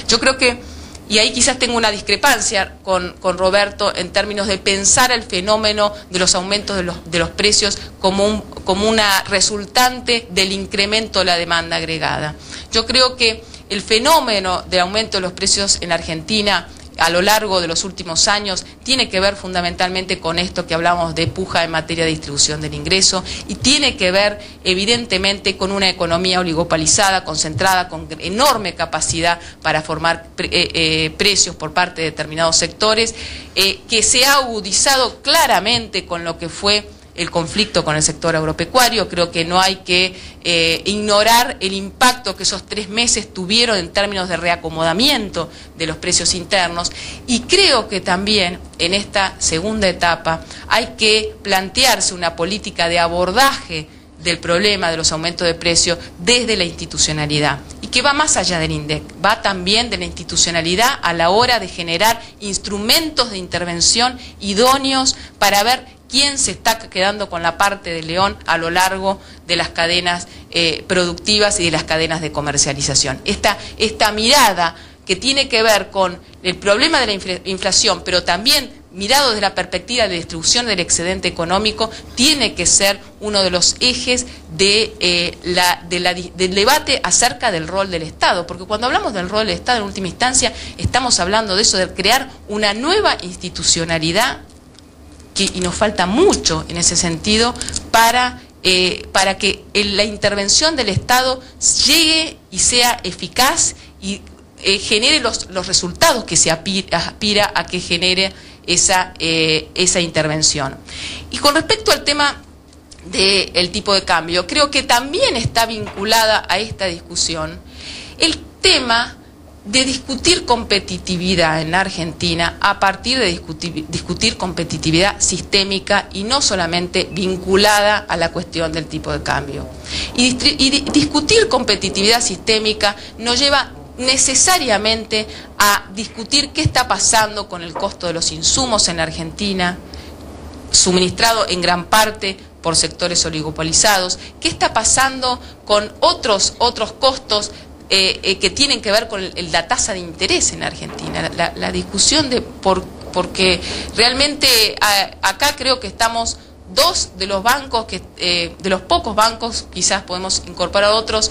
Yo creo que, y ahí quizás tengo una discrepancia con Roberto en términos de pensar el fenómeno de los aumentos de los precios como una resultante del incremento de la demanda agregada. Yo creo que el fenómeno del aumento de los precios en Argentina a lo largo de los últimos años tiene que ver fundamentalmente con esto que hablamos de puja en materia de distribución del ingreso, y tiene que ver evidentemente con una economía oligopolizada, concentrada, con enorme capacidad para formar precios por parte de determinados sectores, que se ha agudizado claramente con lo que fue el conflicto con el sector agropecuario. Creo que no hay que ignorar el impacto que esos 3 meses tuvieron en términos de reacomodamiento de los precios internos, y creo que también en esta segunda etapa hay que plantearse una política de abordaje del problema de los aumentos de precios desde la institucionalidad, y que va más allá del INDEC, va también de la institucionalidad a la hora de generar instrumentos de intervención idóneos para ver quién se está quedando con la parte de león a lo largo de las cadenas productivas y de las cadenas de comercialización. Esta mirada que tiene que ver con el problema de la inflación, pero también mirado desde la perspectiva de distribución del excedente económico, tiene que ser uno de los ejes del debate acerca del rol del Estado, porque cuando hablamos del rol del Estado, en última instancia, estamos hablando de eso, de crear una nueva institucionalidad, y nos falta mucho en ese sentido para que la intervención del Estado llegue y sea eficaz y genere los resultados que se aspira a que genere esa intervención. Y con respecto al tema del tipo de cambio, creo que también está vinculada a esta discusión el tema de discutir competitividad en Argentina a partir de discutir competitividad sistémica y no solamente vinculada a la cuestión del tipo de cambio. Y discutir competitividad sistémica nos lleva necesariamente a discutir qué está pasando con el costo de los insumos en Argentina, suministrado en gran parte por sectores oligopolizados, qué está pasando con otros costos que tienen que ver con la tasa de interés en Argentina, la discusión de porque realmente acá creo que estamos dos de los bancos, de los pocos bancos, quizás podemos incorporar otros,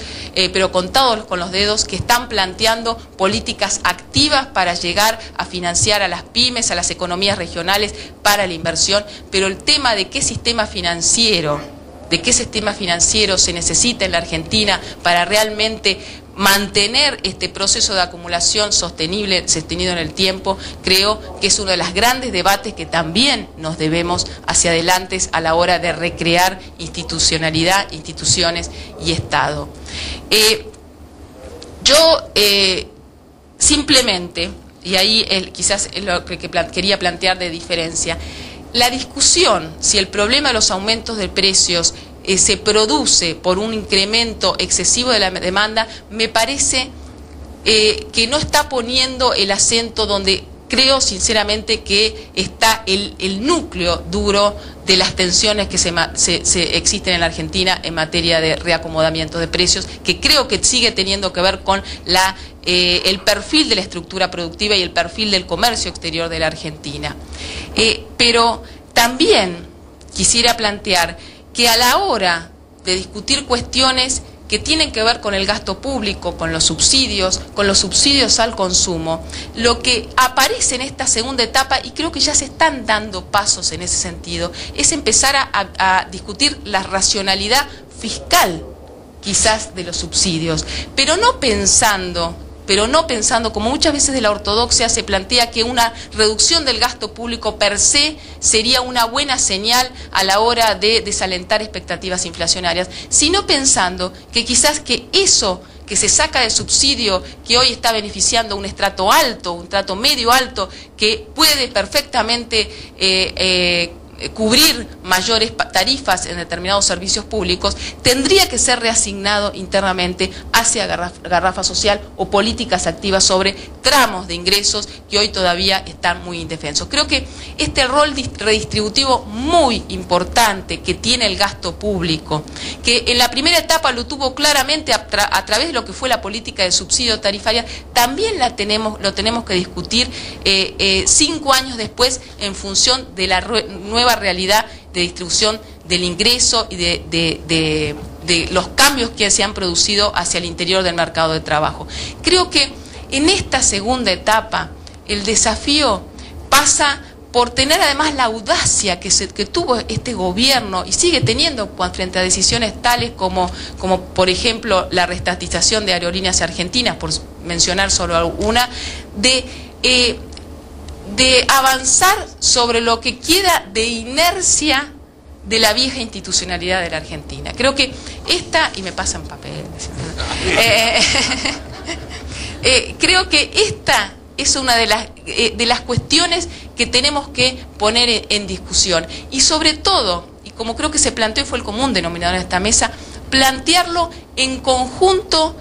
pero contados con los dedos, que están planteando políticas activas para llegar a financiar a las pymes, a las economías regionales para la inversión, pero el tema de qué sistema financiero se necesita en la Argentina para realmente mantener este proceso de acumulación sostenido en el tiempo, creo que es uno de los grandes debates que también nos debemos hacia adelante a la hora de recrear institucionalidad, instituciones y Estado. Yo simplemente, y ahí quizás es lo que quería plantear de diferencia, la discusión si el problema de los aumentos de precios se produce por un incremento excesivo de la demanda, me parece que no está poniendo el acento donde creo sinceramente que está el núcleo duro de las tensiones que se existen en la Argentina en materia de reacomodamiento de precios, que creo que sigue teniendo que ver con el perfil de la estructura productiva y el perfil del comercio exterior de la Argentina. Pero también quisiera plantear que a la hora de discutir cuestiones que tienen que ver con el gasto público, con los subsidios al consumo, lo que aparece en esta segunda etapa, y creo que ya se están dando pasos en ese sentido, es empezar a discutir la racionalidad fiscal, quizás, de los subsidios, pero no pensando, como muchas veces de la ortodoxia se plantea, que una reducción del gasto público per se sería una buena señal a la hora de desalentar expectativas inflacionarias, sino pensando que quizás que eso que se saca de subsidio, que hoy está beneficiando a un estrato alto, un estrato medio alto, que puede perfectamente cubrir mayores tarifas en determinados servicios públicos, tendría que ser reasignado internamente hacia garrafa social o políticas activas sobre tramos de ingresos que hoy todavía están muy indefensos. Creo que este rol redistributivo muy importante que tiene el gasto público, que en la primera etapa lo tuvo claramente a través de lo que fue la política de subsidio tarifaria, también lo tenemos que discutir 5 años después en función de la nueva realidad de distribución del ingreso y de los cambios que se han producido hacia el interior del mercado de trabajo. Creo que en esta segunda etapa el desafío pasa por tener además la audacia que tuvo este gobierno y sigue teniendo frente a decisiones tales como por ejemplo la reestatización de Aerolíneas Argentinas, por mencionar solo una, de avanzar sobre lo que queda de inercia de la vieja institucionalidad de la Argentina. Creo que esta, y me pasan papeles, creo que esta es una de las cuestiones que tenemos que poner en discusión. Y sobre todo, y como creo que se planteó y fue el común denominador en esta mesa, plantearlo en conjunto,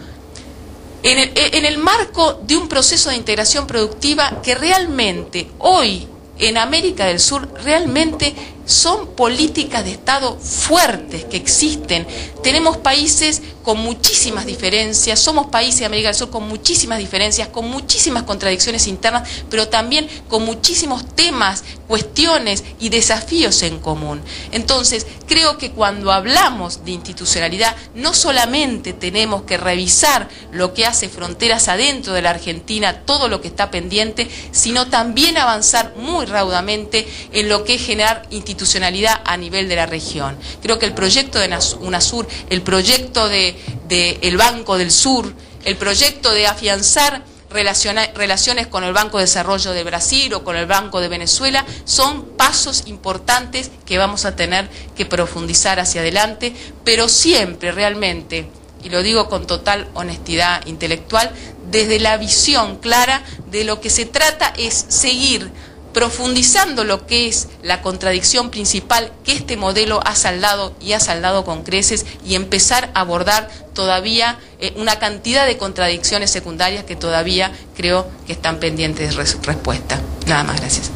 en el marco de un proceso de integración productiva que realmente hoy en América del Sur realmente son políticas de Estado fuertes que existen. Tenemos países con muchísimas diferencias, somos países de América del Sur con muchísimas diferencias, con muchísimas contradicciones internas, pero también con muchísimos temas, cuestiones y desafíos en común. Entonces, creo que cuando hablamos de institucionalidad, no solamente tenemos que revisar lo que hace fronteras adentro de la Argentina, todo lo que está pendiente, sino también avanzar muy raudamente en lo que es generar institucionalidad a nivel de la región. Creo que el proyecto de UNASUR, el proyecto de el Banco del Sur, el proyecto de afianzar relaciones con el Banco de Desarrollo de Brasil o con el Banco de Venezuela, son pasos importantes que vamos a tener que profundizar hacia adelante, pero siempre realmente, y lo digo con total honestidad intelectual, desde la visión clara de lo que se trata es seguir profundizando lo que es la contradicción principal que este modelo ha saldado y ha saldado con creces, y empezar a abordar todavía una cantidad de contradicciones secundarias que todavía creo que están pendientes de respuesta. Nada más, gracias.